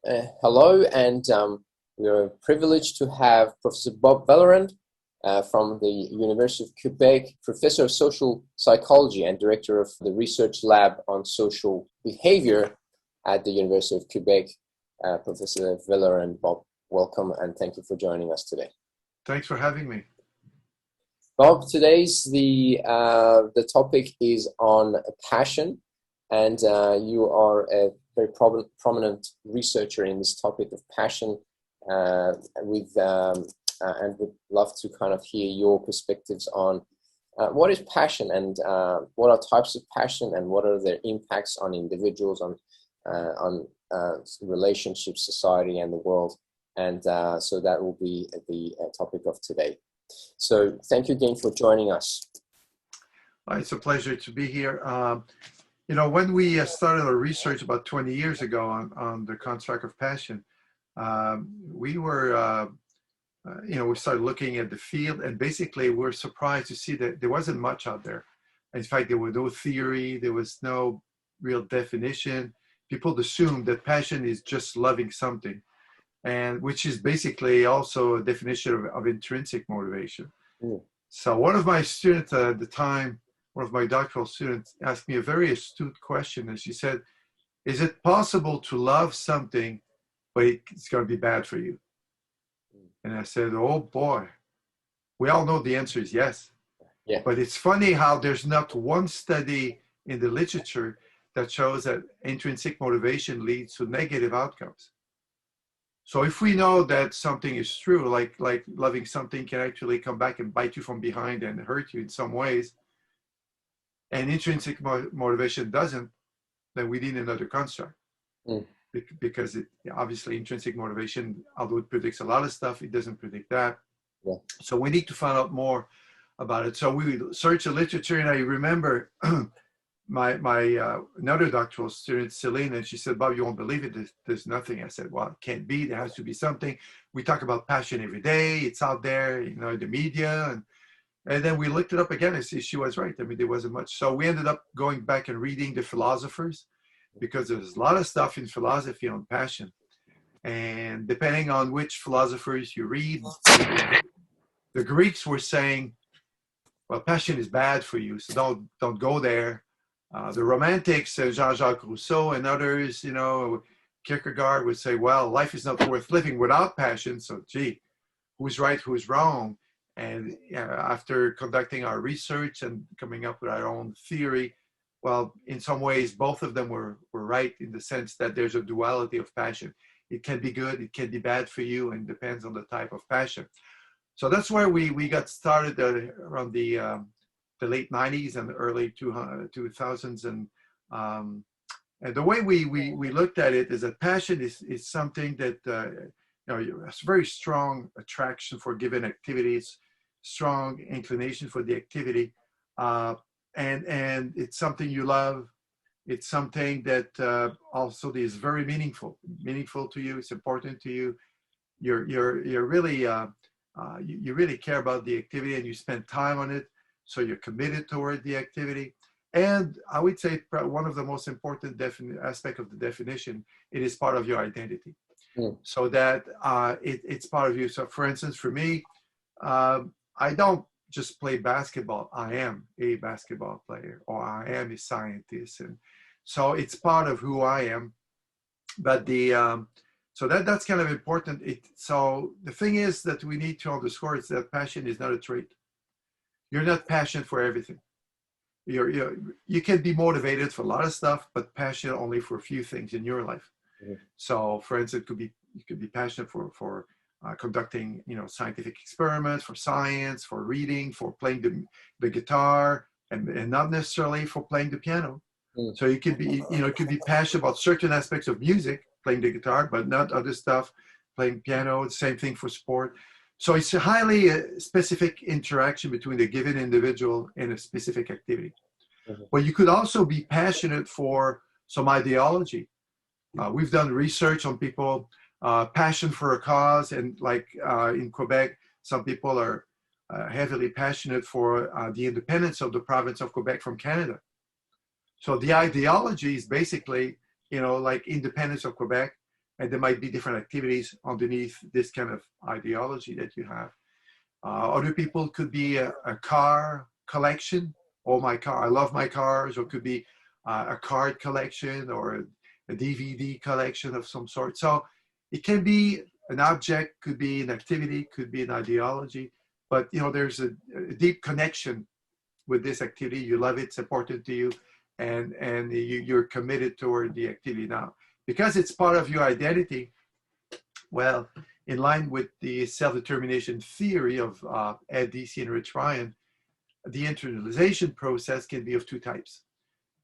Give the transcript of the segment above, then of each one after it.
Hello, and we are privileged to have Professor Bob Vallerand from the University of Quebec, Professor of Social Psychology and Director of the Research Lab on Social Behaviour at the University of Quebec. Professor Vallerand, Bob, welcome and thank you for joining us today. Thanks for having me. Bob, today's the topic is on passion, and you are a very prominent researcher in this topic of passion, and would love to kind of hear your perspectives on what is passion and what are types of passion and what are their impacts on individuals, on relationships, society, and the world. And so that will be the topic of today. So thank you again for joining us. It's a pleasure to be here. When we started our research about 20 years ago on the construct of passion, we started looking at the field, and basically we're surprised to see that there wasn't much out there. In fact, there was no theory, there was no real definition. People assumed that passion is just loving something, and which is basically also a definition of intrinsic motivation. Mm. So one of my students at the time, one of my doctoral students, asked me a very astute question, and she said, is it possible to love something, but it's going to be bad for you? And I said, oh boy, we all know the answer is yes. Yeah. But it's funny how there's not one study in the literature that shows that intrinsic motivation leads to negative outcomes. So if we know that something is true, like loving something can actually come back and bite you from behind and hurt you in some ways, and intrinsic motivation doesn't, then we need another construct. Mm. Because obviously intrinsic motivation, although it predicts a lot of stuff, it doesn't predict that. Yeah. So we need to find out more about it. So we searched the literature, and I remember my another doctoral student, Celine, and she said, Bob, you won't believe it, there's nothing. I said, well, it can't be, there has to be something. We talk about passion every day, it's out there, in the media, and then we looked it up again, and she was right. I mean, there wasn't much. So we ended up going back and reading the philosophers, because there's a lot of stuff in philosophy on passion. And depending on which philosophers you read, the Greeks were saying, well, passion is bad for you, so don't go there. The Romantics, Jean-Jacques Rousseau and others, Kierkegaard would say, well, life is not worth living without passion, so gee, who's right, who's wrong? And after conducting our research and coming up with our own theory, well, in some ways, both of them were right, in the sense that there's a duality of passion. It can be good, it can be bad for you, and depends on the type of passion. So that's where we got started around the late 90s and the early 2000s. And the way we looked at it is that passion is something that, has very strong attraction for given activities, strong inclination for the activity. And it's something you love. It's something that also is very meaningful to you. It's important to you. You're really you really care about the activity, and you spend time on it. So you're committed toward the activity. And I would say one of the most important aspect of the definition, it is part of your identity. Mm. So that it's part of you. So for instance, for me, I don't just play basketball. I am a basketball player, or I am a scientist. And so it's part of who I am. But so that's kind of important. So the thing is that we need to underscore is that passion is not a trait. You're not passionate for everything. You can be motivated for a lot of stuff, but passionate only for a few things in your life. Mm-hmm. So for instance, you could be passionate for conducting, scientific experiments, for science, for reading, for playing the guitar, and not necessarily for playing the piano. Mm. So you could be, could be passionate about certain aspects of music, playing the guitar, but not other stuff, playing piano. Same thing for sport. So it's a highly specific interaction between the given individual and a specific activity. Mm-hmm. But you could also be passionate for some ideology. We've done research on people, passion for a cause, and in Quebec, some people are heavily passionate for the independence of the province of Quebec from Canada. So the ideology is basically, like independence of Quebec, and there might be different activities underneath this kind of ideology that you have. Other people could be a car collection. Oh, my car, I love my cars. Or it could be a card collection or a DVD collection of some sort. So it can be an object, could be an activity, could be an ideology. But there's a deep connection with this activity. You love it, it's important to you, and you're committed toward the activity. Now, because it's part of your identity, well, in line with the self-determination theory of Ed Deci and Rich Ryan, the internalization process can be of two types.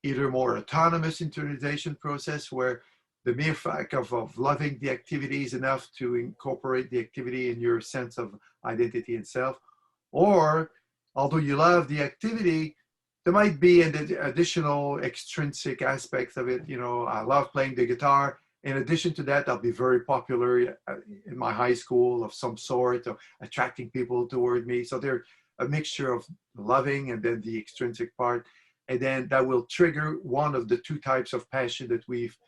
Either more autonomous internalization process, where the mere fact of loving the activity is enough to incorporate the activity in your sense of identity and self. Or, although you love the activity, there might be an additional extrinsic aspects of it. I love playing the guitar. In addition to that, I'll be very popular in my high school of some sort, of attracting people toward me. So they're a mixture of loving and then the extrinsic part. And then that will trigger one of the two types of passion that we've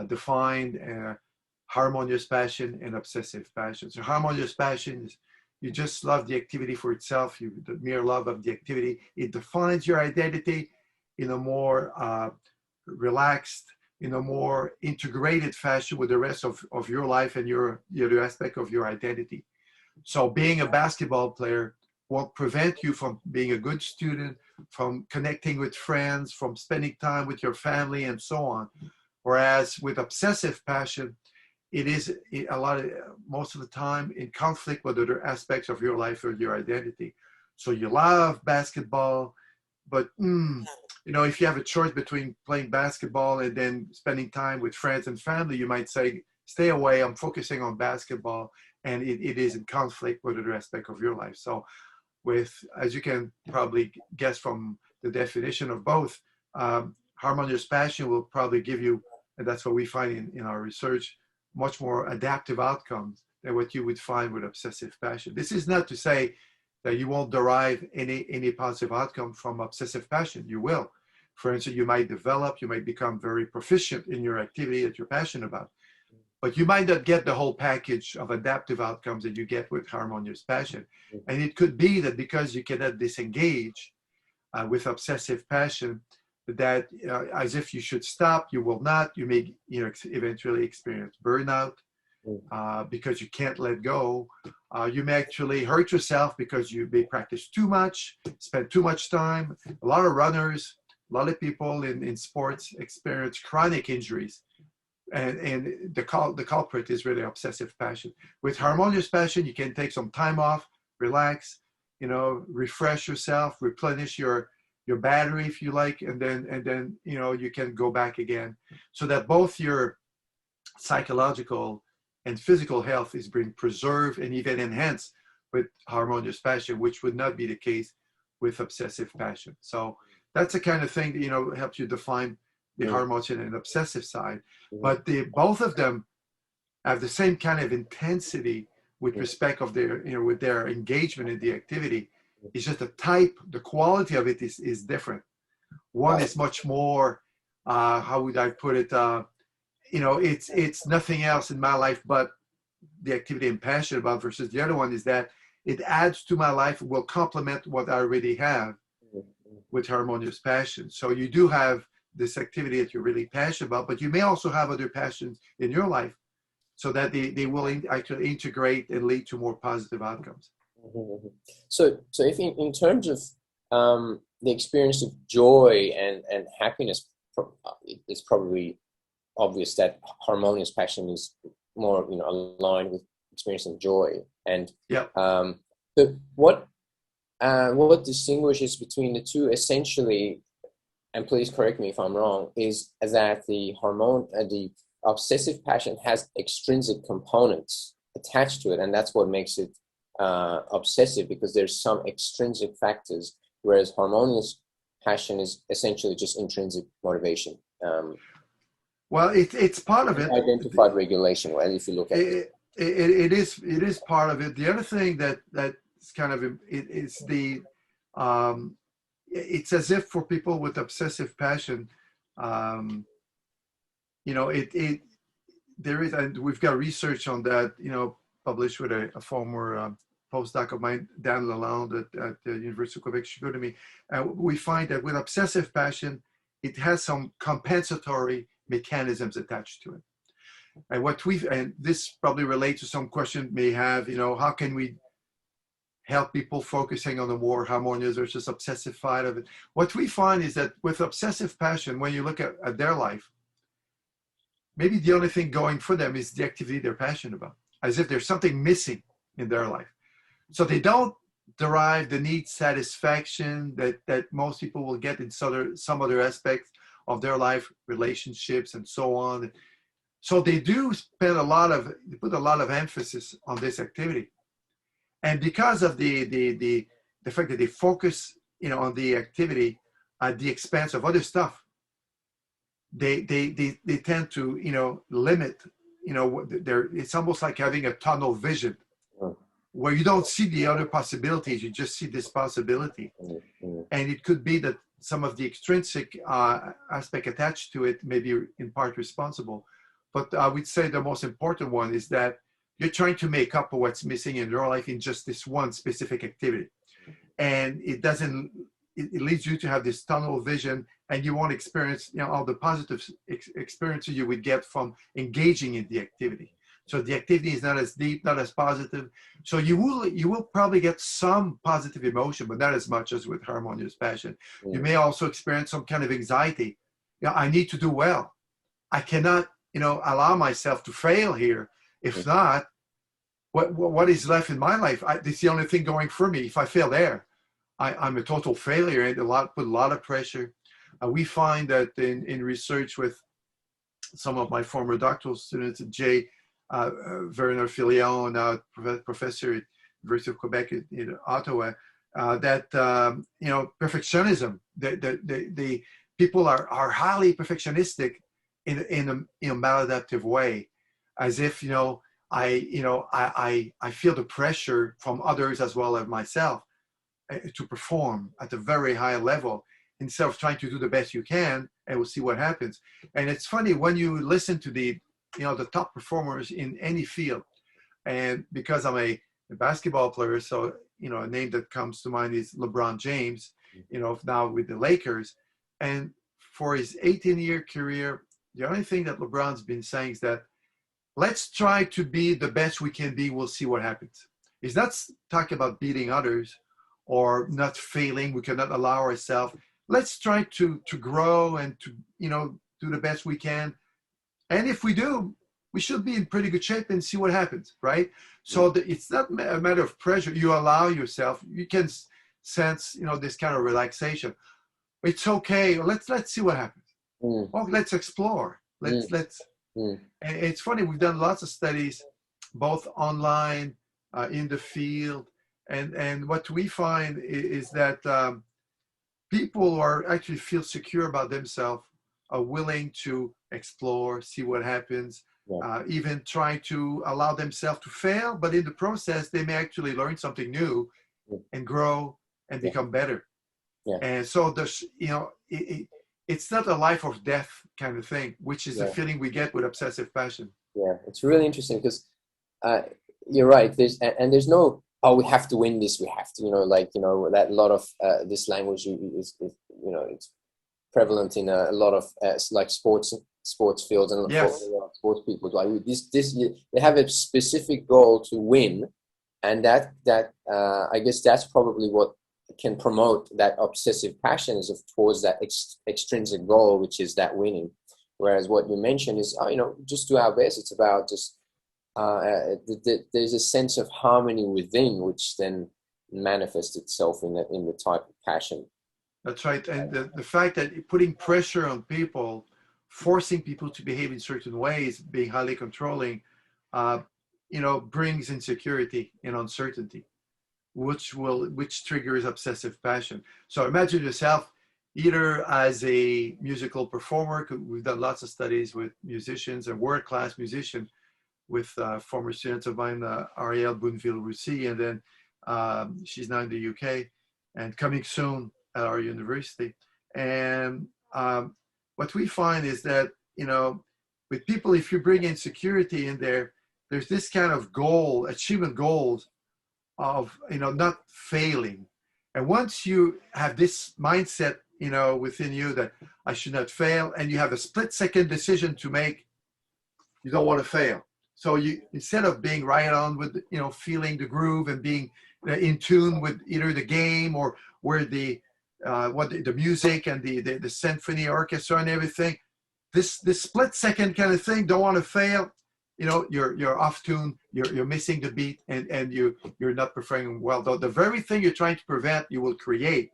defined, harmonious passion and obsessive passion. So harmonious passion is you just love the activity for itself, the mere love of the activity. It defines your identity in a more relaxed, in a more integrated fashion with the rest of your life and your other aspect of your identity. So being a basketball player won't prevent you from being a good student, from connecting with friends, from spending time with your family, and so on. Whereas with obsessive passion, it is most of the time in conflict with other aspects of your life or your identity. So you love basketball, but if you have a choice between playing basketball and then spending time with friends and family, you might say, stay away, I'm focusing on basketball, and it is in conflict with other aspect of your life. So as you can probably guess from the definition of both, harmonious passion will probably give you, and that's what we find in our research, much more adaptive outcomes than what you would find with obsessive passion. This is not to say that you won't derive any positive outcome from obsessive passion. You will. For instance, you might become very proficient in your activity that you're passionate about. But you might not get the whole package of adaptive outcomes that you get with harmonious passion. And it could be that because you cannot disengage with obsessive passion, that as if you should stop, you will not. You may eventually experience burnout because you can't let go. You may actually hurt yourself because you may practice too much, spend too much time. A lot of runners, a lot of people in sports experience chronic injuries. And the culprit is really obsessive passion. With harmonious passion, you can take some time off, relax, refresh yourself, replenish your battery if you like, and then you can go back again, so that both your psychological and physical health is being preserved and even enhanced with harmonious passion, which would not be the case with obsessive passion. So that's the kind of thing that helps you define the harmonious and obsessive side. But both of them have the same kind of intensity with respect of their with their engagement in the activity. It's just the type, the quality of it is different. One is much more, how would I put it? It's nothing else in my life but the activity I'm passionate about, versus the other one is that it adds to my life, will complement what I already have with harmonious passion. So you do have this activity that you're really passionate about, but you may also have other passions in your life, so that they will actually integrate and lead to more positive outcomes. So if in terms of the experience of joy and happiness, it's probably obvious that harmonious passion is more aligned with experiencing joy. And what distinguishes between the two, essentially, and please correct me if I'm wrong, is that the obsessive passion has extrinsic components attached to it, and that's what makes it obsessive, because there's some extrinsic factors, whereas harmonious passion is essentially just intrinsic motivation. Well, it's part of it. Identified regulation, well, if you look at it. It is part of it. The other thing that's kind of it's as if for people with obsessive passion, there is, and we've got research on that, published with a former postdoc of mine, Dan Lalonde at the University of Quebec, she to me. We find that with obsessive passion, it has some compensatory mechanisms attached to it. And this probably relates to some question may have, how can we help people focusing on the more harmonious versus obsessive side of it? What we find is that with obsessive passion, when you look at their life, maybe the only thing going for them is the activity they're passionate about, as if there's something missing in their life. So they don't derive the need satisfaction that most people will get in some other aspects of their life, relationships and so on. So they do put a lot of emphasis on this activity. And because of the fact that they focus, on the activity at the expense of other stuff, they tend to, limit, it's almost like having a tunnel vision where you don't see the other possibilities, you just see this possibility. And it could be that some of the extrinsic aspect attached to it may be in part responsible. But I would say the most important one is that you're trying to make up for what's missing in your life in just this one specific activity. And it leads you to have this tunnel vision, and you won't experience, all the positive experiences you would get from engaging in the activity. So the activity is not as deep, not as positive. So you will probably get some positive emotion, but not as much as with harmonious passion. You may also experience some kind of anxiety. I need to do well. I cannot, allow myself to fail here. If not, what is left in my life? It's the only thing going for me. If I fail there, I'm a total failure, and put a lot of pressure. We find that in research with some of my former doctoral students, Jay Werner Filion, now professor at University of Quebec in Ottawa, that perfectionism. The people are highly perfectionistic in a maladaptive way, as if I feel the pressure from others as well as myself to perform at a very high level instead of trying to do the best you can, and we'll see what happens. And it's funny when you listen to the top performers in any field, and because I'm a basketball player, so a name that comes to mind is LeBron James, now with the Lakers. And for his 18-year career, the only thing that LeBron's been saying is that let's try to be the best we can be. We'll see what happens. He's not talking about beating others or not failing. We cannot allow ourselves. Let's try to grow and to do the best we can. And if we do, we should be in pretty good shape and see what happens, right? So it's not a matter of pressure. You allow yourself. You can sense this kind of relaxation. It's okay. Let's see what happens. Oh, let's explore. Let's. And it's funny, we've done lots of studies, both online, in the field, and what we find is that people who are actually feel secure about themselves are willing to explore, see what happens, even try to allow themselves to fail, but in the process, they may actually learn something new and grow and become better. And so there's, it's not a life or death kind of thing, which is the feeling we get with obsessive passion. Yeah, it's really interesting because you're right. There's no, oh, we have to win this. We have to, that a lot of this language is it's prevalent in a lot of like sports fields and a lot of sports people. Like they have a specific goal to win, and that I guess that's probably what can promote that obsessive passion is towards that extrinsic goal, which is that winning. Whereas what you mentioned is, just do our best. It's about just there's a sense of harmony within, which then manifests itself in the type of passion. That's right. And the fact that putting pressure on people, forcing people to behave in certain ways, being highly controlling, brings insecurity and uncertainty, which triggers obsessive passion. So imagine yourself either as a musical performer. We've done lots of studies with musicians and world-class musicians with former students of mine, Ariel Boonville-Roussy, and then she's now in the UK and coming soon at our university. And what we find is that, with people, if you bring insecurity in there, there's this kind of goal, achievement goals of, not failing. And once you have this mindset, within you that I should not fail, and you have a split-second decision to make, you don't want to fail. So you, instead of being right on with, feeling the groove and being in tune with either the game or where the music and the symphony orchestra and everything, this split-second kind of thing, don't want to fail. You're off tune, you're missing the beat, and you're not performing well. The very thing you're trying to prevent, you will create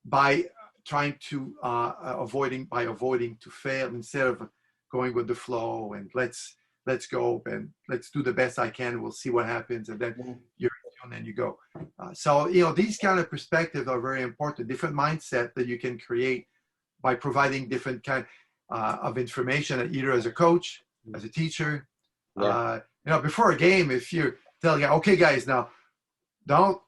by trying to avoiding to fail, instead of going with the flow and let's go and let's do the best I can. We'll see what happens, and then you're in tune and you go. So these kind of perspectives are very important. Different mindset that you can create by providing different kind of information, either as a coach, as a teacher. Before a game, if you're telling, okay guys, now don't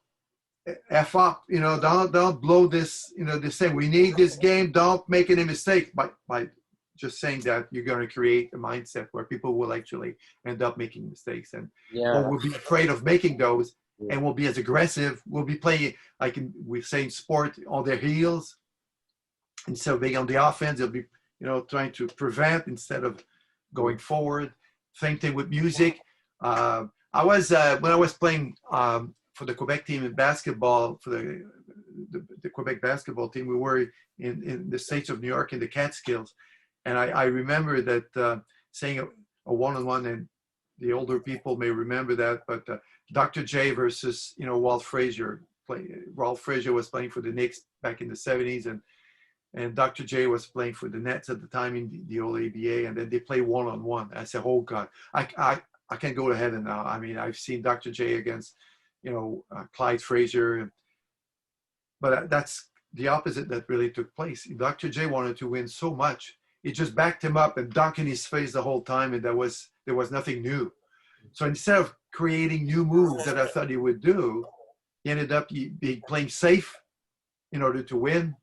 F up, don't blow this, this thing. We need this game. Don't make any mistakes. By just saying that, you're going to create a mindset where people will actually end up making mistakes, and or will be afraid of making those, and will be as aggressive. Will be playing, like we say in sport, on their heels. Instead of being on the offense, they'll be, trying to prevent instead of going forward. Same thing with music. I was when I was playing for the Quebec team in basketball, for the Quebec basketball team, we were in the states of New York in the Catskills, and I remember that saying a one-on-one, and the older people may remember that, but Dr. J versus Walt Frazier. Walt Frazier was playing for the Knicks back in the 70s, and Dr. J was playing for the Nets at the time in the old ABA, and then they play one-on-one. I said, oh God, I can't go to heaven now. I mean, I've seen Dr. J against, Clyde Frazier, but that's the opposite that really took place. Dr. J wanted to win so much, it just backed him up and dunked in his face the whole time, and there was nothing new. So instead of creating new moves that I thought he would do, he ended up playing safe in order to win.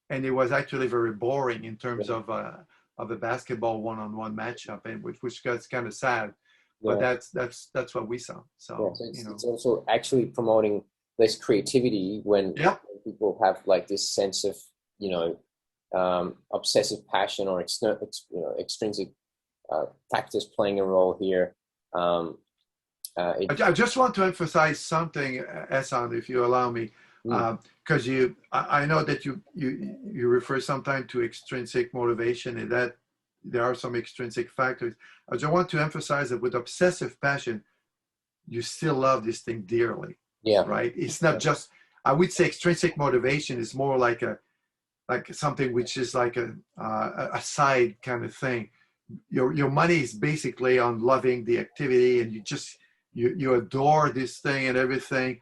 And it was actually very boring in terms of a basketball one-on-one matchup, and which got kind of sad. But that's what we saw. So it's also actually promoting less creativity when people have like this sense of obsessive passion or extrinsic factors playing a role here. I just want to emphasize something, Ehsan, if you allow me. Because I know that you refer sometimes to extrinsic motivation, and that there are some extrinsic factors. I just want to emphasize that with obsessive passion, you still love this thing dearly. Yeah. Right. It's not just, I would say extrinsic motivation is more like something which is like a side kind of thing. Your money is basically on loving the activity, and you adore this thing and everything.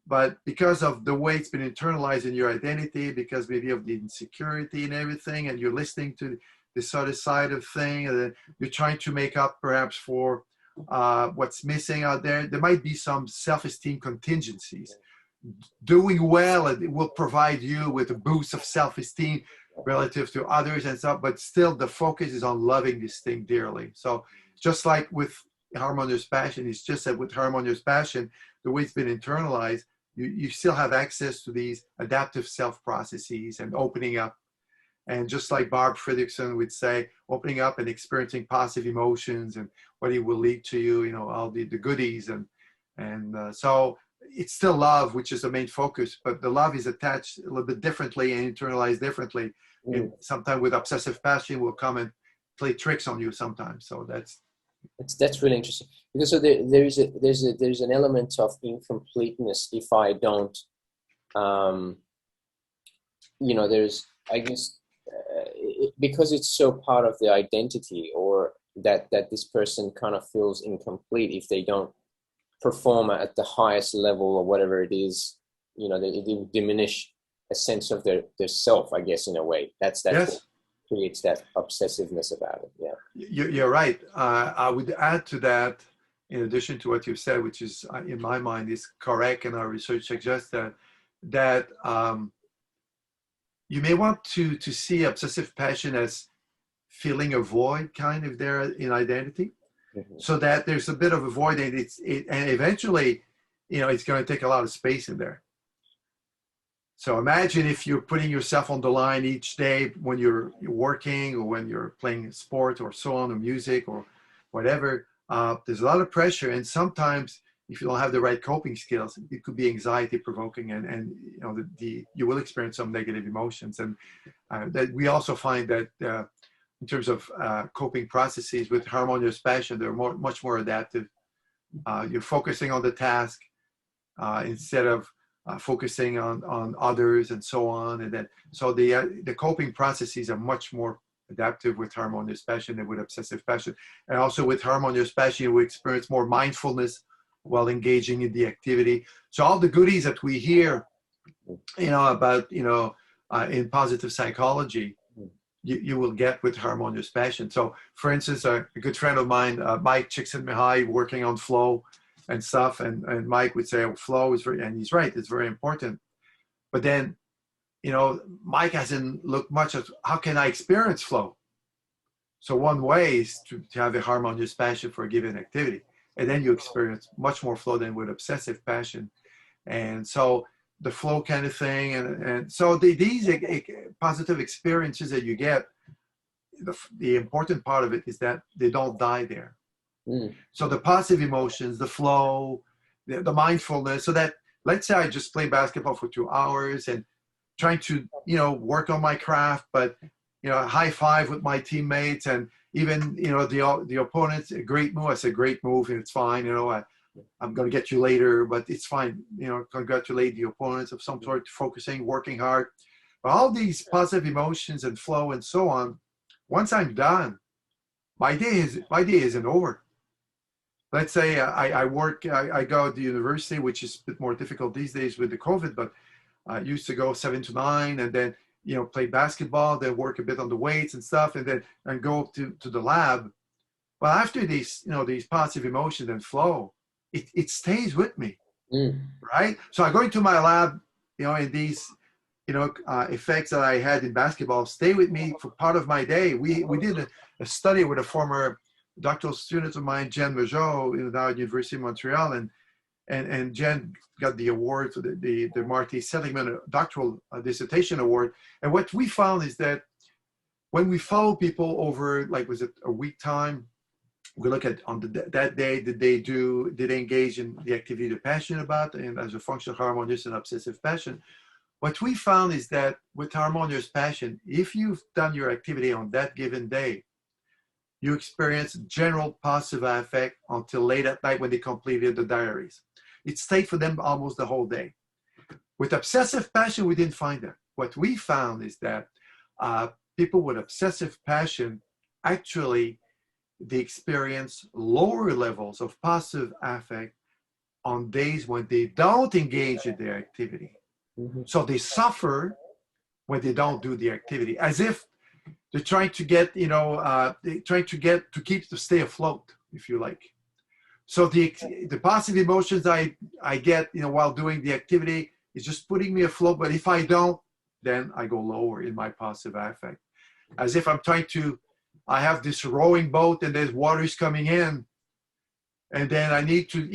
But because of the way it's been internalized in your identity, because maybe of the insecurity and everything, and you're listening to this other side of thing, and then you're trying to make up perhaps for what's missing out there. There might be some self-esteem contingencies. Doing well, it will provide you with a boost of self-esteem relative to others and stuff, but still the focus is on loving this thing dearly. So just like with Harmonious Passion, it's just that with Harmonious Passion, the way it's been internalized, you still have access to these adaptive self-processes and opening up. And just like Barb Fredrickson would say, opening up and experiencing positive emotions and what it will lead to you, all the goodies. And so it's still love, which is the main focus, but the love is attached a little bit differently and internalized differently. And sometimes with obsessive passion will come and play tricks on you sometimes. So that's really interesting, because so there's an element of incompleteness if I don't, there's, I guess, because it's so part of the identity, or that this person kind of feels incomplete if they don't perform at the highest level or whatever it is, they will diminish a sense of their self, I guess, in a way. That's yes. What creates that obsessiveness about it. Yeah, you're right. I would add to that, in addition to what you've said, which is in my mind is correct, and our research suggests that you may want to see obsessive passion as feeling a void kind of there in identity, Mm-hmm. so that there's a bit of a void, and and eventually, it's going to take a lot of space in there. So imagine if you're putting yourself on the line each day when you're working or when you're playing sport or so on, or music or whatever. There's a lot of pressure, and sometimes if you don't have the right coping skills, it could be anxiety provoking, and you will experience some negative emotions. And that we also find that in terms of coping processes with harmonious passion, they're much more adaptive. You're focusing on the task instead of focusing on others and so on. And then, so the coping processes are much more adaptive with harmonious passion than with obsessive passion. And also with harmonious passion, we experience more mindfulness while engaging in the activity. So all the goodies that we hear, about, in positive psychology, you will get with harmonious passion. So for instance, a good friend of mine, Mike Csikszentmihalyi, working on flow and stuff. And Mike would say, oh, flow is very, and he's right, it's very important. But then, Mike hasn't looked much at how can I experience flow? So one way is to have a harmonious passion for a given activity. And then you experience much more flow than with obsessive passion. And so the flow kind of thing. And so these positive experiences that you get, the important part of it is that they don't die there. So the positive emotions, the flow, the mindfulness, so that, let's say I just play basketball for 2 hours and trying to, work on my craft, but, high five with my teammates, and even, the opponents, a great move. I said, great move, and it's fine. I'm going to get you later, but it's fine. Congratulate the opponents of some sort, focusing, working hard. But all these positive emotions and flow and so on, once I'm done, my day isn't over. Let's say I go to university, which is a bit more difficult these days with the COVID, but I used to go 7 to 9 and then, play basketball, then work a bit on the weights and stuff, and then go to the lab. Well, after these positive emotions and flow, it stays with me, right? So I go into my lab, and these, effects that I had in basketball stay with me for part of my day. We did a study with a former doctoral student of mine, Jen Majot, now at University of Montreal, and Jen got the award for the Marty Seligman doctoral dissertation award. And what we found is that when we follow people over, like, was it a week time, we look at on that day, did they engage in the activity they're passionate about, and as a function of harmonious and obsessive passion. What we found is that with harmonious passion, if you've done your activity on that given day, you experience general positive affect until late at night when they completed the diaries. It stayed for them almost the whole day. With obsessive passion, we didn't find that. What we found is that people with obsessive passion, actually, they experience lower levels of positive affect on days when they don't engage in their activity. So they suffer when they don't do the activity, as if they're trying to get, to stay afloat, if you like. So the positive emotions I get, while doing the activity is just putting me afloat. But if I don't, then I go lower in my positive affect, as if I have this rowing boat and there's water's coming in, and then I need to,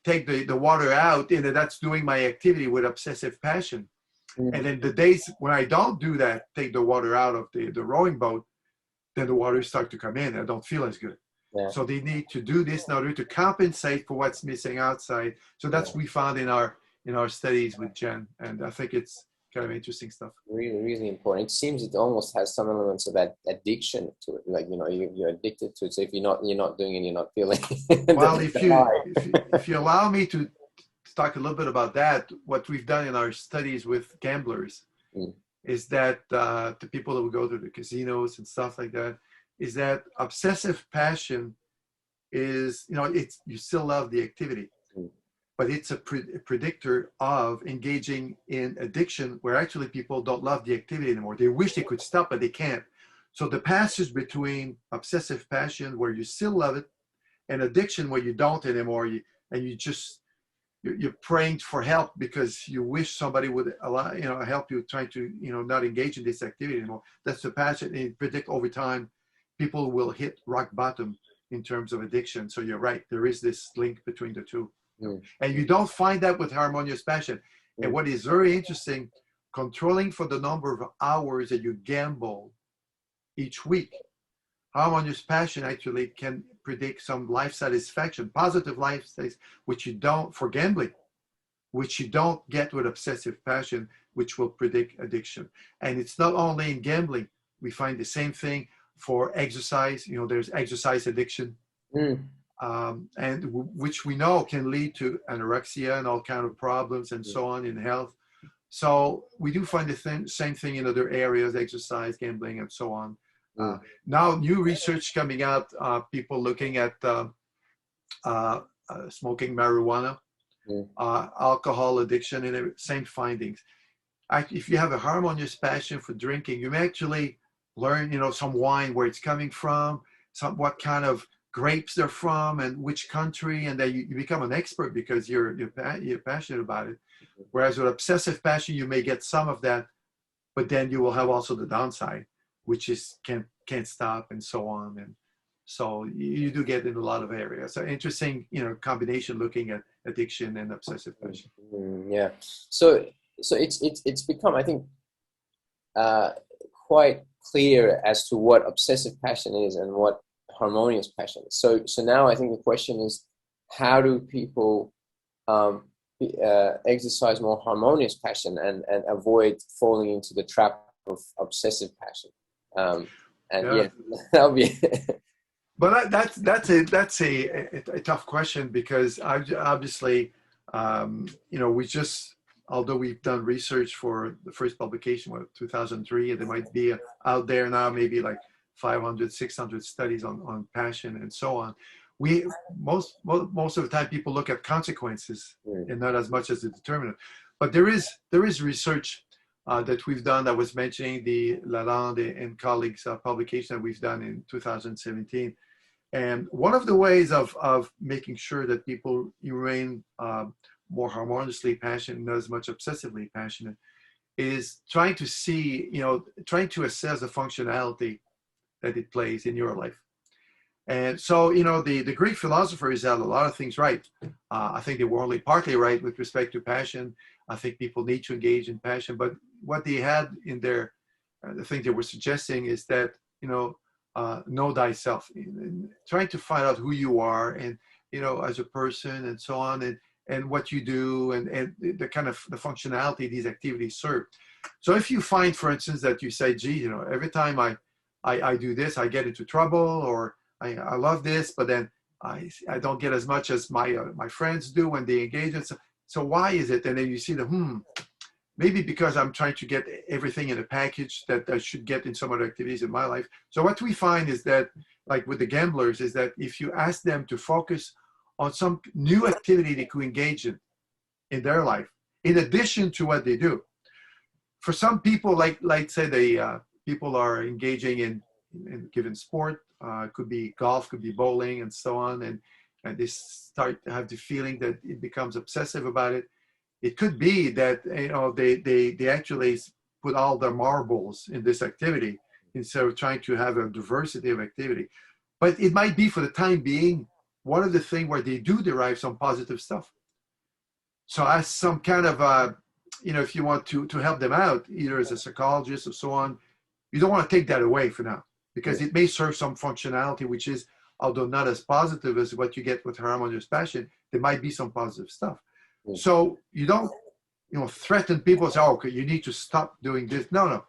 take the water out, and that's doing my activity with obsessive passion. And then the days when I don't do that, take the water out of the rowing boat, then the water starts to come in. I don't feel as good. Yeah. So they need to do this in order to compensate for what's missing outside. So that's what we found in our studies with Jen, and I think it's kind of interesting stuff. Really, really important. It seems it almost has some elements of addiction to it. Like, you're addicted to it. So if you're not doing it, you're not feeling it. Well, if you allow me to talk a little bit about that, what we've done in our studies with gamblers is that the people that would go to the casinos and stuff like that, is that obsessive passion is, you still love the activity, but it's a predictor of engaging in addiction, where actually people don't love the activity anymore. They wish they could stop, but they can't. So the passage between obsessive passion, where you still love it, and addiction, where you don't anymore, you're praying for help because you wish somebody would help you, trying to, not engage in this activity anymore. That's the passion, and you predict over time people will hit rock bottom in terms of addiction. So you're right, there is this link between the two. Mm. And you don't find that with harmonious passion. And what is very interesting, controlling for the number of hours that you gamble each week, harmonious passion actually can predict some life satisfaction, positive life states, which you don't for gambling, which you don't get with obsessive passion, which will predict addiction. And it's not only in gambling. We find the same thing for exercise. You know, there's exercise addiction. Mm. And which we know can lead to anorexia and all kind of problems and so on in health. So we do find the same thing in other areas, exercise, gambling, and so on. Now, new research coming out, people looking at smoking marijuana, alcohol addiction, and same findings. If you have a harmonious passion for drinking, you may actually learn, you know, some wine, where it's coming from, what kind of grapes they're from and which country, and then you become an expert because you're passionate about it. Whereas with obsessive passion, you may get some of that, but then you will have also the downside, which is can't stop and so on. And so you do get in a lot of areas. So interesting, you know, combination looking at addiction and obsessive passion. Yeah. So it's become, I think, quite clear as to what obsessive passion is and what harmonious passion is. So now I think the question is, how do people exercise more harmonious passion and avoid falling into the trap of obsessive passion? That'll be. But that's a tough question, because obviously, you know, although we've done research for the first publication, 2003, and there might be out there now maybe like 500, 600 studies on passion and so on. Most of the time people look at consequences and not as much as the determinant. But there is research that we've done. I was mentioning the Vallerand and colleagues publication that we've done in 2017. And one of the ways of making sure that people remain more harmoniously passionate, not as much obsessively passionate, is trying to see, you know, trying to assess the functionality that it plays in your life. And so, you know, the Greek philosophers had a lot of things right. I think they were only partly right with respect to passion. I think people need to engage in passion. But what they had in their, the thing they were suggesting is that, you know, know thyself, trying to find out who you are and, you know, as a person and so on, and what you do and the kind of the functionality these activities serve. So if you find, for instance, that you say, gee, you know, every time I do this, I get into trouble, or I love this, but then I don't get as much as my friends do when they engage. And so why is it? And then you see maybe because I'm trying to get everything in a package that I should get in some other activities in my life. So what we find is that, like with the gamblers, is that if you ask them to focus on some new activity they could engage in their life, in addition to what they do. For some people, like say people are engaging in given sport, could be golf, could be bowling, and so on, and they start to have the feeling that it becomes obsessive about it. It could be that, you know, they actually put all their marbles in this activity instead of trying to have a diversity of activity. But it might be, for the time being, one of the things where they do derive some positive stuff. So as some kind of, you know, if you want to help them out, either as a psychologist or so on, you don't want to take that away for now, because it may serve some functionality, which is, although not as positive as what you get with harmonious passion, there might be some positive stuff. So you don't, you know, threaten people and say, oh, okay, you need to stop doing this. No.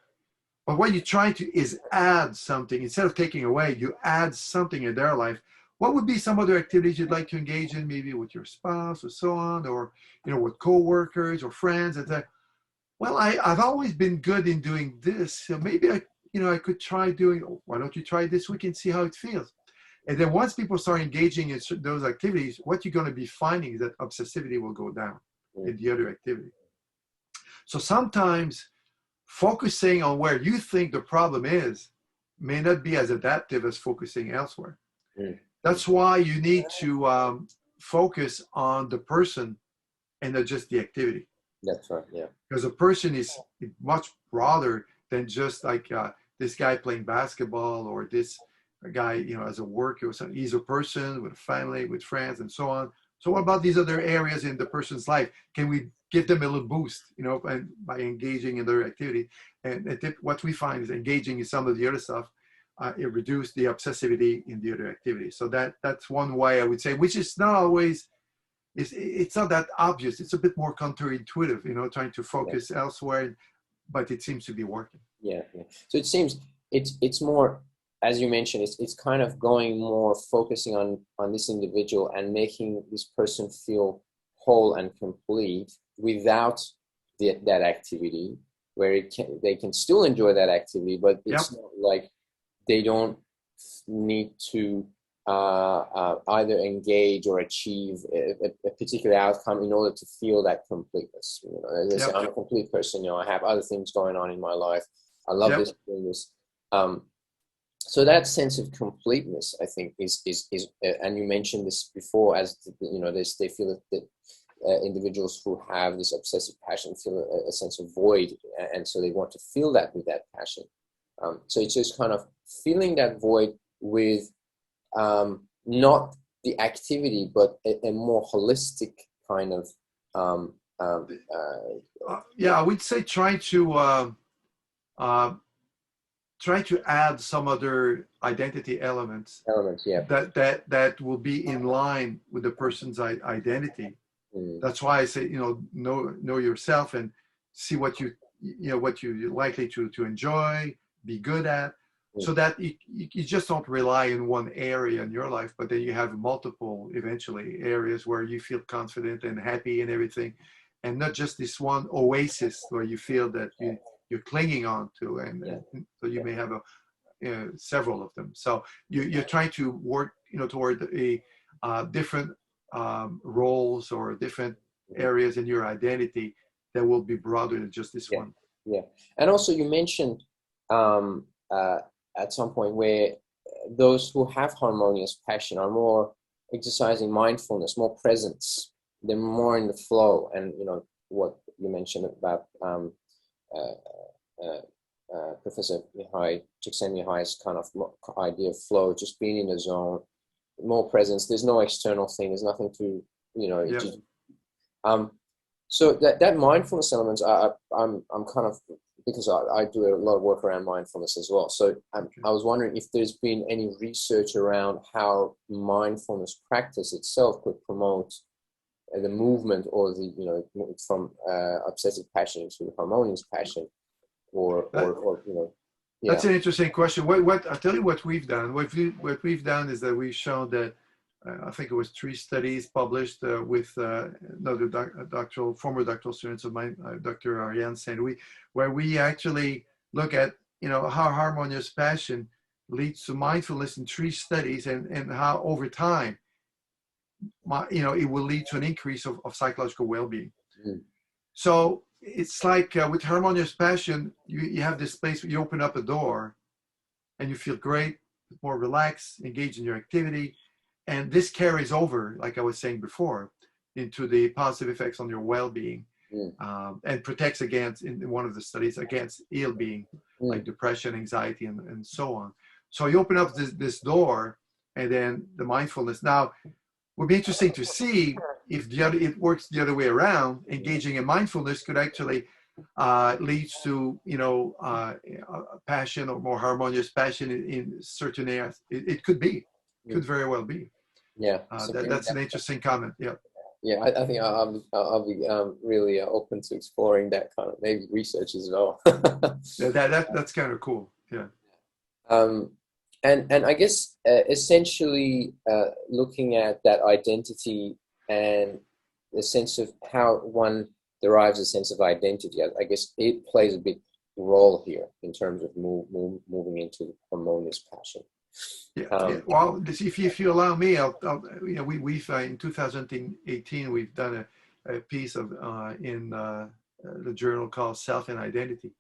But what you're trying to is add something. Instead of taking away, you add something in their life. What would be some other activities you'd like to engage in, maybe with your spouse or so on, or, you know, with coworkers or friends, and say, well, I've always been good in doing this, so maybe I could try doing, why don't you try this week and see how it feels? And then once people start engaging in those activities, what you're going to be finding is that obsessivity will go down in the other activity. So sometimes focusing on where you think the problem is may not be as adaptive as focusing elsewhere. That's why you need to focus on the person and not just the activity. That's right, yeah. Because a person is much broader than just like this guy playing basketball, or this a guy, as a worker, so he's a person with a family, with friends, and so on. So what about these other areas in the person's life? Can we give them a little boost, and by engaging in their activity? And what we find is engaging in some of the other stuff, it reduced the obsessivity in the other activity. So that's one way I would say, which is not always, it's not that obvious. It's a bit more counterintuitive, trying to focus elsewhere, but it seems to be working. Yeah, yeah. So it seems it's more, as you mentioned, it's kind of going more focusing on this individual and making this person feel whole and complete without that activity, where they can still enjoy that activity, but it's not like they don't need to either engage or achieve a particular outcome in order to feel that completeness. As I say, I'm a complete person. I have other things going on in my life. I love this, doing this. So that sense of completeness, I think, is and you mentioned this before, as they feel that individuals who have this obsessive passion feel a sense of void, and so they want to fill that with that passion. So it's just kind of filling that void with not the activity, but a more holistic kind of. I would say try to add some other identity elements. That will be in line with the person's identity. That's why I say, know yourself and see what you're likely to enjoy, be good at, so that you just don't rely in one area in your life, but then you have multiple, eventually, areas where you feel confident and happy and everything, and not just this one oasis where you feel that you're clinging on to, and so you may have several of them. So you're trying to work, toward a different roles or different areas in your identity that will be broader than just this one. Yeah, and also you mentioned at some point where those who have harmonious passion are more exercising mindfulness, more presence. They're more in the flow, and what you mentioned about Professor Csikszentmihalyi's kind of idea of flow, just being in the zone, more presence. There's no external thing. There's nothing to, just, so that mindfulness elements, I'm kind of, because I do a lot of work around mindfulness as well. So I was wondering if there's been any research around how mindfulness practice itself could promote the movement, or the from obsessive passion to harmonious passion, or That's an interesting question. What I'll tell you what we've done. What we've done is that we've shown that I think it was 3 studies published with another former doctoral students of mine, Dr. Ariane Saint-Louis, where we actually look at how harmonious passion leads to mindfulness in 3 studies, and how over time it will lead to an increase of psychological well-being. So it's like with harmonious passion, you have this place where you open up a door and you feel great, more relaxed, engaged in your activity. And this carries over, like I was saying before, into the positive effects on your well-being, and protects against, in one of the studies, against ill-being, like depression, anxiety, and so on. So you open up this door, and then the mindfulness. Now, it would be interesting to see if it works the other way around. Engaging in mindfulness could actually leads to passion, or more harmonious passion in certain areas. It could be. Could very well be. That's an interesting comment. I think I'll be really open to exploring that kind of maybe research as well. That's kind of cool. And I guess essentially looking at that identity and the sense of how one derives a sense of identity, I guess it plays a big role here in terms of moving into the harmonious passion. Well, if you allow me, we've in 2018 we've done a piece of in the journal called Self and Identity,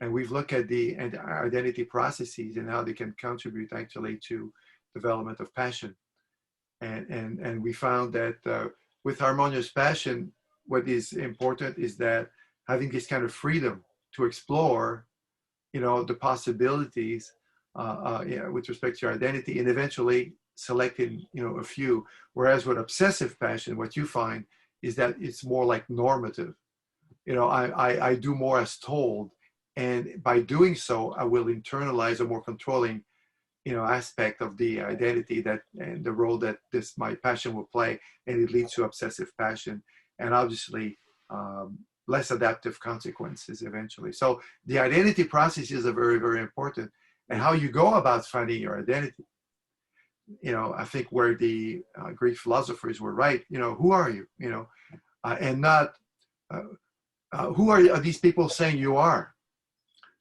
and we've looked at the identity processes and how they can contribute actually to development of passion, and we found that with harmonious passion, what is important is that having this kind of freedom to explore, the possibilities yeah, with respect to your identity, and eventually selecting, a few. Whereas with obsessive passion, what you find is that it's more like normative. I do more as told, and by doing so, I will internalize a more controlling, aspect of the identity that and the role that this my passion will play, and it leads to obsessive passion, and obviously less adaptive consequences eventually. So the identity processes are very, very important, and how you go about finding your identity. I think where the Greek philosophers were right. Who are you? And not who are these people saying you are,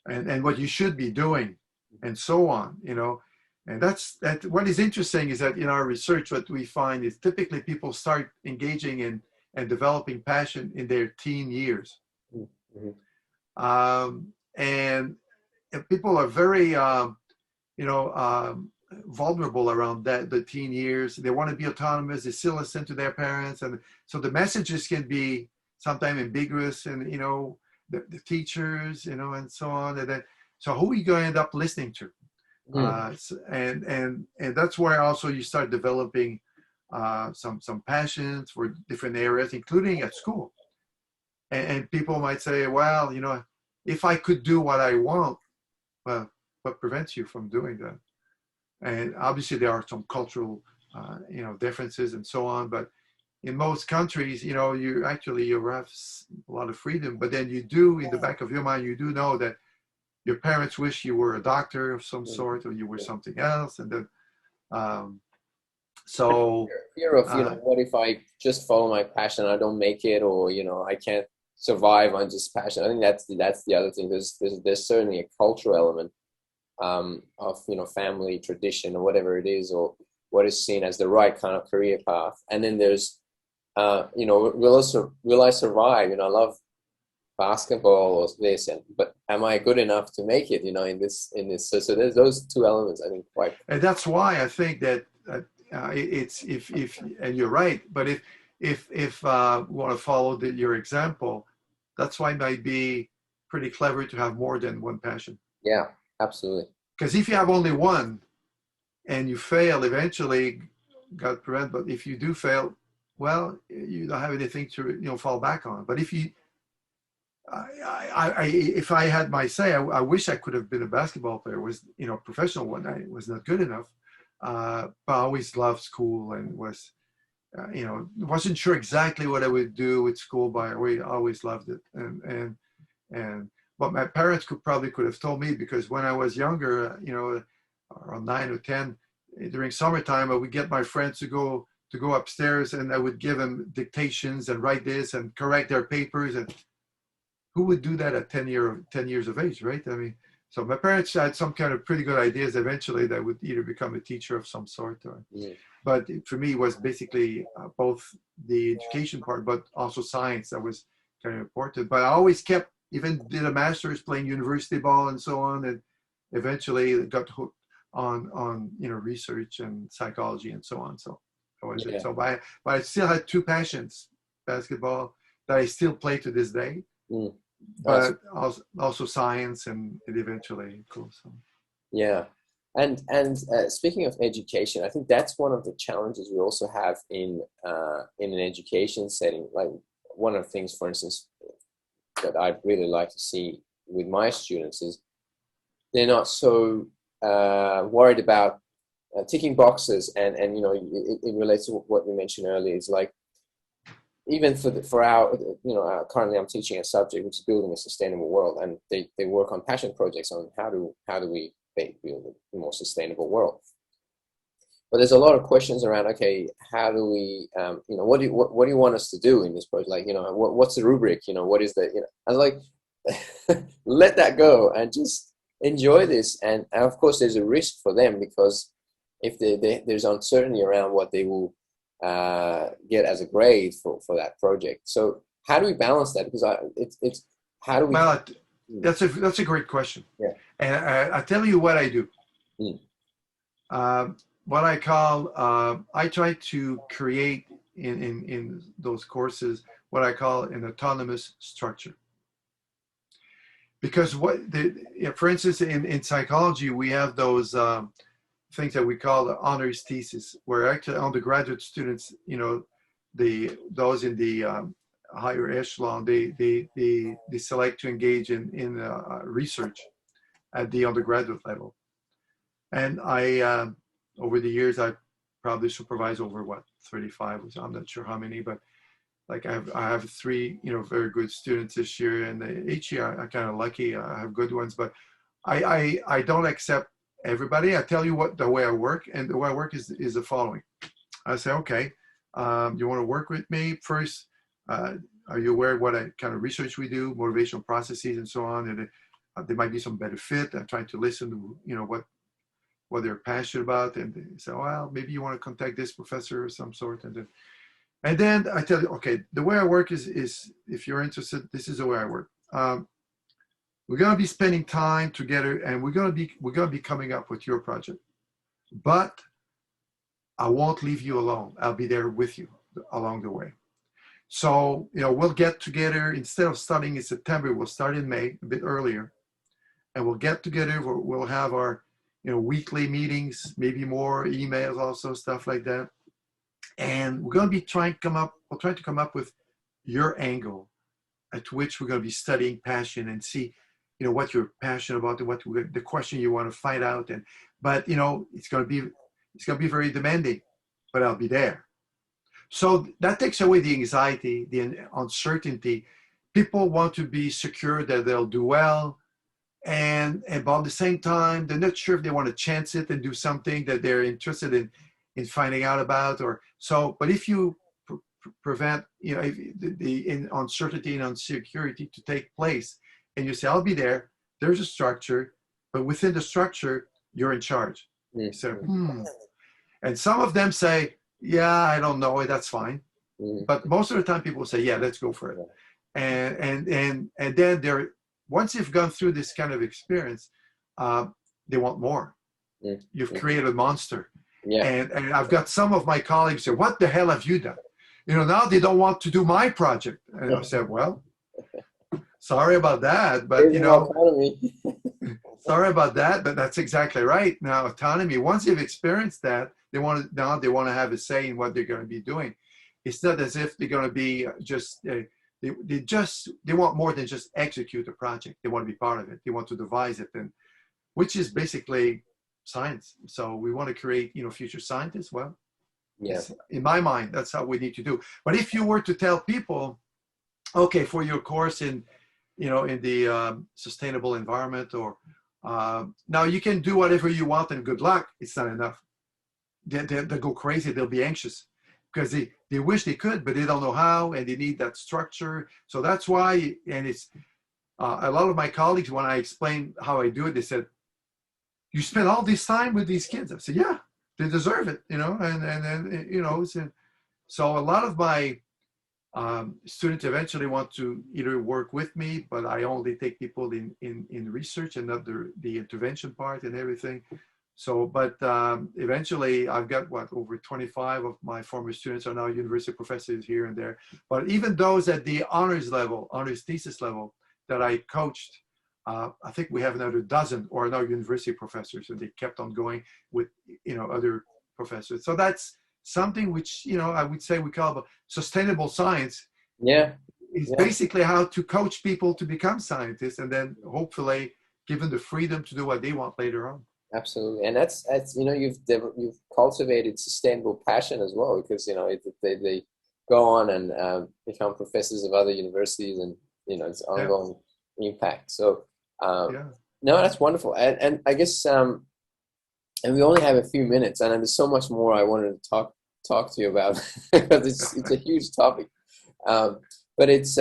and what you should be doing, and so on. And that. What is interesting is that in our research, what we find is typically people start engaging in and developing passion in their teen years, and people are very, vulnerable around that the teen years. They want to be autonomous. They still listen to their parents, and so the messages can be sometimes ambiguous, and the teachers, and so on. And then, so who are you going to end up listening to? And that's where also you start developing some passions for different areas, including at school. And people might say, well, if I could do what I want, well, what prevents you from doing that? And obviously there are some cultural, differences and so on. But in most countries, you have a lot of freedom. But then you do, in the back of your mind, you do know that your parents wish you were a doctor of some sort, or you were something else, and then so fear of what if I just follow my passion, I don't make it, or I can't survive on just passion. I think that's the other thing. There's certainly a cultural element of family tradition or whatever it is, or what is seen as the right kind of career path. And then there's will I survive? I love basketball or this, but am I good enough to make it? In this. So there's those two elements, I think, quite. And that's why I think that it's if and you're right. But if we want to follow your example, that's why it might be pretty clever to have more than one passion. Yeah, absolutely. Because if you have only one and you fail, eventually, God prevent, but if you do fail, well, you don't have anything to fall back on. But if you if I had my say, I wish I could have been a basketball player. Was professional one. I was not good enough, but I always loved school and was, wasn't sure exactly what I would do with school, but I always loved it. And what my parents could have told me, because when I was younger, around 9 or 10, during summertime, I would get my friends to go upstairs, and I would give them dictations and write this and correct their papers. And who would do that at 10 years of age, right? I mean, so my parents had some kind of pretty good ideas eventually that I would either become a teacher of some sort, but for me, it was basically both the education part, but also science that was kind of important. But I always even did a master's playing university ball and so on, and eventually got hooked on research and psychology and so on. So that was it. So, but I still had two passions: basketball, that I still play to this day, but also science, and it eventually cool. So. Yeah. And speaking of education, I think that's one of the challenges we also have in an education setting. Like, one of the things, for instance, that I'd really like to see with my students is they're not so worried about ticking boxes, and it relates to what we mentioned earlier. It's like, even for our currently I'm teaching a subject which is building a sustainable world, and they work on passion projects on how do we build a more sustainable world. But there's a lot of questions around, okay, how do we, what do you want us to do in this project? Like, what's the rubric? What is the, I was like, let that go and just enjoy this. And of course, there's a risk for them, because if there's uncertainty around what they will get as a grade for that project. So how do we balance that? Because it's how do we? Well, that's a great question. Yeah. And I tell you what I do. What I call, I try to create in those courses what I call an autonomous structure. because for instance, in psychology, we have those things that we call the honors thesis, where actually undergraduate students, those in the higher echelon, they select to engage in research at the undergraduate level. And over the years, I probably supervised over 35, I'm not sure how many, but like I have three, very good students this year, and each year I'm kind of lucky. I have good ones, but I don't accept everybody. I tell you the way I work, and the way I work is the following. I say, okay, you want to work with me first? Are you aware of what kind of research we do, motivational processes, and so on? And there might be some better fit. I'm trying to listen to what they're passionate about, and they say, well, maybe you want to contact this professor or some sort, and then I tell you, okay, the way I work is if you're interested, this is the way I work. We're going to be spending time together, and we're going to be coming up with your project, but I won't leave you alone. I'll be there with you along the way. So, we'll get together. Instead of starting in September, we'll start in May, a bit earlier, and we'll get together. We'll have our, weekly meetings, maybe more emails, also stuff like that. And we're going to be trying to come up with your angle at which we're going to be studying passion and see, what you're passionate about and what the question you want to find out. But it's going to be very demanding, but I'll be there. So that takes away the anxiety, the uncertainty. People want to be secure that they'll do well. And about the same time, they're not sure if they want to chance it and do something that they're interested in finding out about, but if you prevent, the uncertainty and insecurity to take place, and you say, I'll be there, there's a structure, but within the structure, you're in charge. Mm. So, and some of them say, yeah, I don't know, that's fine. But most of the time people say, yeah, let's go for it. And then once you've gone through this kind of experience, they want more. You've created a monster. Yeah. And I've got some of my colleagues say, what the hell have you done? Now they don't want to do my project. And I said, well, sorry about that, but sorry about that, but that's exactly right. Now, autonomy, once you've experienced that, they want to have a say in what they're going to be doing. It's not as if they're going to be they want more than just execute a project. They want to be part of it. They want to devise it, which is basically science. So we want to create, future scientists. Well, in my mind, that's how we need to do. But if you were to tell people, okay, for your course in the sustainable environment, or now you can do whatever you want and good luck, it's not enough. They'll go crazy. They'll be anxious because they wish they could, but they don't know how, and they need that structure. So that's why, and it's a lot of my colleagues, when I explain how I do it, they said, you spend all this time with these kids. I said, yeah, they deserve it, so a lot of my students eventually want to either work with me, but I only take people in research and not the intervention part and everything. So, but eventually I've got over 25 of my former students are now university professors here and there. But even those at the honors thesis level that I coached, I think we have another dozen or now university professors, and they kept on going with, other professors. So that's something which, I would say we call sustainable science. Yeah. It's basically how to coach people to become scientists, and then hopefully give them the freedom to do what they want later on. Absolutely. And that's you've cultivated sustainable passion as well, because, they go on and become professors of other universities, and, it's ongoing impact. So, no, that's wonderful. And I guess, and we only have a few minutes, and there's so much more I wanted to talk to you about because it's a huge topic. But it's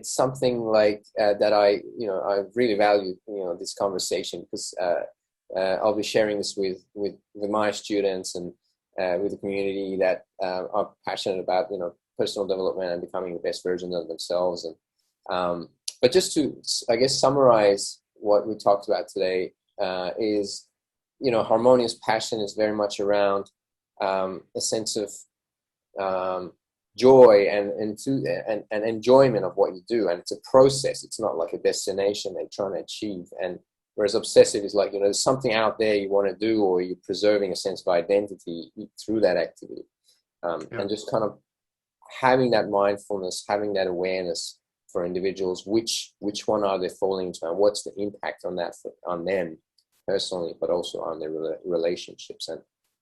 something like that I really value, this conversation, because I'll be sharing this with my students and with the community that are passionate about, personal development and becoming the best version of themselves. And but just to, I guess, summarize what we talked about today, is, harmonious passion is very much around a sense of joy and enjoyment of what you do, and it's a process. It's not like a destination they're trying to achieve. And whereas obsessive is like, there's something out there you want to do, or you're preserving a sense of identity through that activity. And just kind of having that mindfulness, having that awareness for individuals, which one are they falling into, and what's the impact on that on them personally, but also on their relationships. And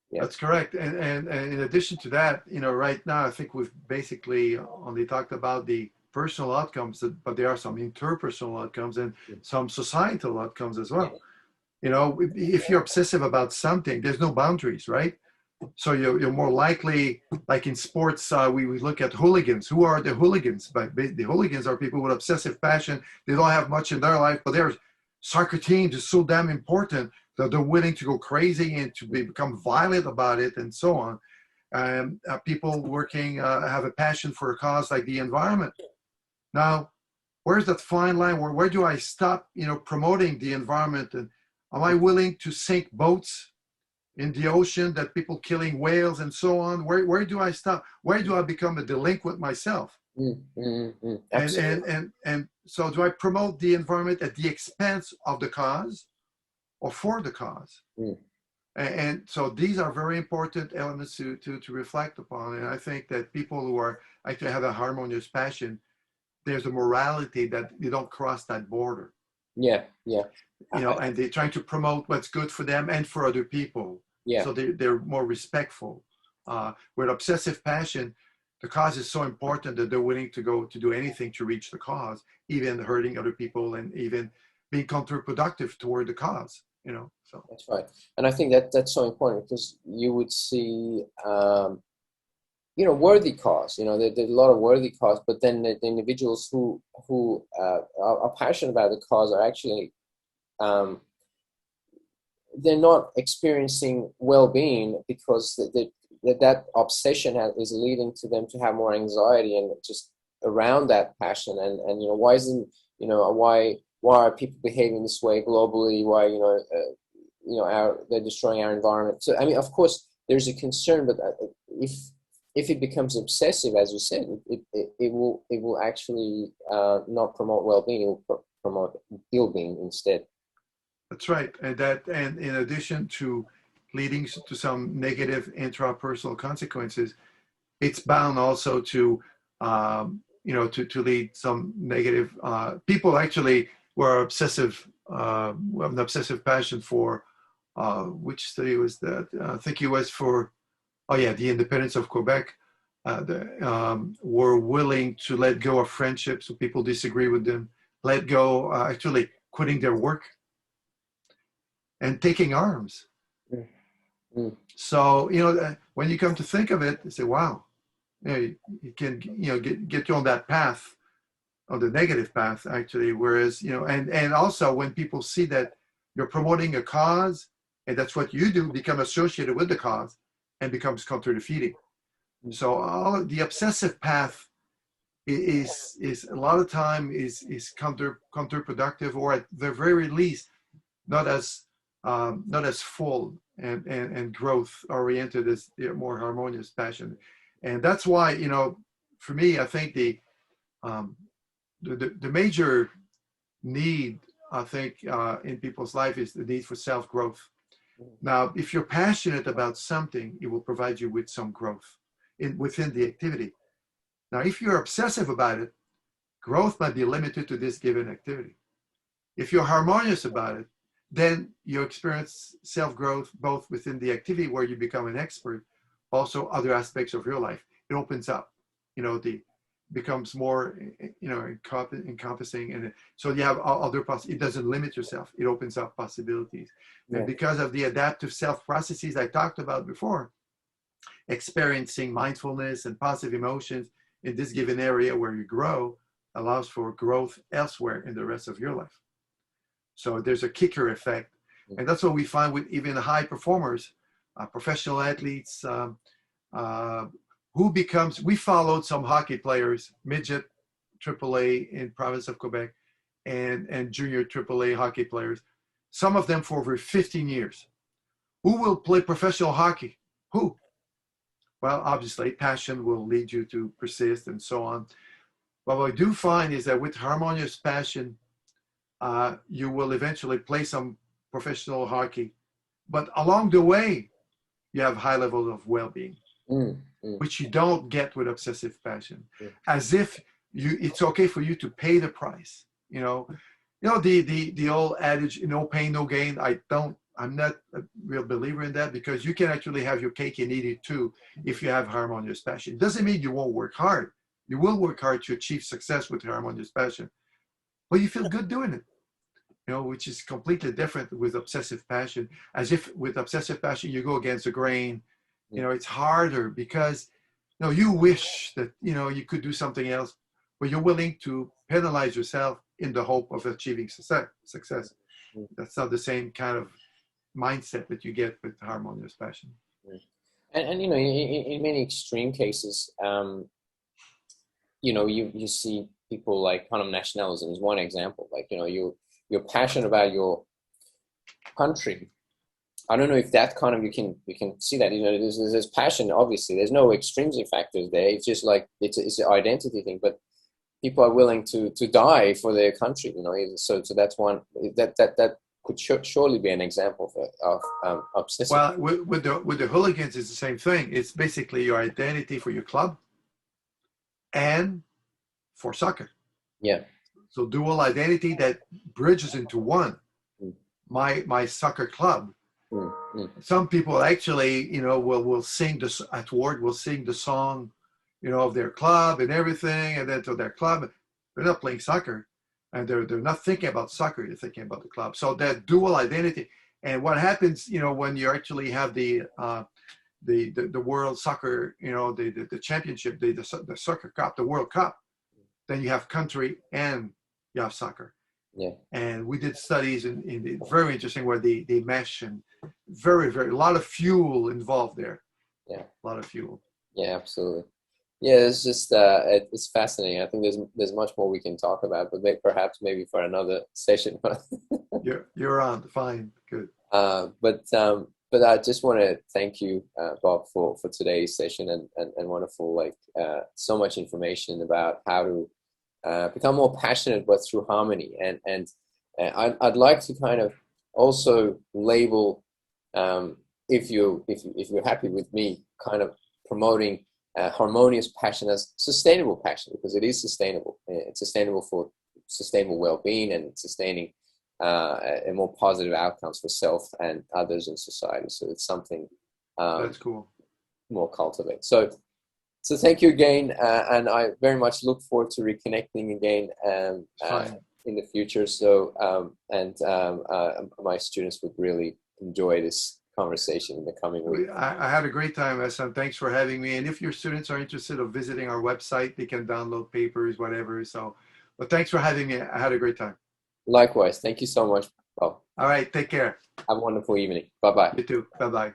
yeah, that's correct. And in addition to that, right now I think we've basically only talked about the personal outcomes, but there are some interpersonal outcomes and some societal outcomes as well. If you're obsessive about something, there's no boundaries, right? So you're more likely, like in sports, we look at hooligans. Who are the hooligans? But the hooligans are people with obsessive passion. They don't have much in their life, but their soccer teams is so damn important that they're willing to go crazy and to become violent about it and so on. People working have a passion for a cause like the environment. Now, where's that fine line? Where do I stop, promoting the environment? And am I willing to sink boats in the ocean, that people killing whales and so on? Where do I stop? Where do I become a delinquent myself? And so do I promote the environment at the expense of the cause or for the cause? And so these are very important elements to reflect upon. And I think that people who are actually have a harmonious passion, there's a morality that you don't cross that border. Yeah. And they're trying to promote what's good for them and for other people. Yeah. So they're more respectful. With obsessive passion, the cause is so important that they're willing to do anything to reach the cause, even hurting other people and even being counterproductive toward the cause. So that's right. And I think that's so important, because you would see, worthy cause. There's a lot of worthy cause, but then the individuals who are passionate about the cause are actually they're not experiencing well-being, because that obsession is leading to them to have more anxiety and just around that passion. And why isn't why are people behaving this way globally? Why they're destroying our environment? So I mean, of course, there's a concern, but if it becomes obsessive, as you said, it will actually not promote well-being. It will promote ill-being instead. That's right. And in addition to leading to some negative intrapersonal consequences, it's bound also to to lead some negative people actually were obsessive, have an obsessive passion for which study was that? I think it was for the independence of Quebec. Were willing to let go of friendships, so people disagree with them, let go, actually quitting their work and taking arms. So when you come to think of it, you say, wow, you can get you on that path, on the negative path actually. Whereas and also when people see that you're promoting a cause and that's what you do, become associated with the cause and becomes counter-defeating. So all the obsessive path is a lot of time is counterproductive, or at the very least not as full and growth oriented as the more harmonious passion. And that's why for me, I think the major need, I think, in people's life is the need for self-growth. Now, if you're passionate about something, it will provide you with some growth within the activity. Now, if you're obsessive about it, growth might be limited to this given activity. If you're harmonious about it, then you experience self-growth both within the activity where you become an expert, also other aspects of your life. It opens up, becomes more, encompassing. And so you have other possibilities. It doesn't limit yourself. It opens up possibilities. Yeah. And because of the adaptive self-processes I talked about before, experiencing mindfulness and positive emotions in this given area where you grow allows for growth elsewhere in the rest of your life. So there's a kicker effect. And that's what we find with even high performers, professional athletes, we followed some hockey players, midget AAA in province of Quebec and junior AAA hockey players, some of them for over 15 years. Who will play professional hockey? Who? well, obviously, passion will lead you to persist and so on. But what I do find is that with harmonious passion, you will eventually play some professional hockey. But along the way, you have high levels of well-being, which you don't get with obsessive passion. As if it's okay for you to pay the price. The old adage, no pain, no gain. I'm not a real believer in that, because you can actually have your cake and eat it too if you have harmonious passion. It doesn't mean you won't work hard. You will work hard to achieve success with harmonious passion, but you feel good doing it. Which is completely different with obsessive passion. As if with obsessive passion, you go against the grain. It's harder because, you wish that, you could do something else, but you're willing to penalize yourself in the hope of achieving success. That's not the same kind of mindset that you get with harmonious passion. And in many extreme cases, you see people like quantum nationalism is one example. Like, you're passionate about your country. I don't know if that kind of, you can see that, there's passion, obviously. There's no extrinsic factors there. It's just like, it's an identity thing, but people are willing to die for their country, so that's one, that could surely be an example of obsessive. Well, with the hooligans, it's the same thing. It's basically your identity for your club and for soccer. Yeah. So dual identity that bridges into one. My soccer club. Some people actually, will sing this at work. Will sing the song, of their club and everything, and then to their club. They're not playing soccer, and they're not thinking about soccer. They're thinking about the club. So that dual identity. And what happens, when you actually have the world soccer, the championship, the soccer cup, the World Cup, then you have country and you have soccer. Yeah. And we did studies in very interesting where they mesh, and very, very, a lot of fuel involved there. Yeah. A lot of fuel. Yeah, absolutely. Yeah, it's just, it's fascinating. I think there's much more we can talk about, but perhaps maybe for another session. You're on, fine, good. But I just want to thank you, Bob, for today's session and wonderful, so much information about how to become more passionate, but through harmony. And I'd like to kind of also label, if you're happy with me, kind of promoting harmonious passion as sustainable passion, because it is sustainable. It's sustainable for sustainable well-being and sustaining and more positive outcomes for self and others in society. So it's something that's cool. More cultivate. So thank you again, and I very much look forward to reconnecting again in the future. So my students would really enjoy this conversation in the coming week. I had a great time, Hassan. Thanks for having me. And if your students are interested in visiting our website, they can download papers, whatever. But thanks for having me. I had a great time. Likewise. Thank you so much, Bob. All right. Take care. Have a wonderful evening. Bye-bye. You too. Bye-bye.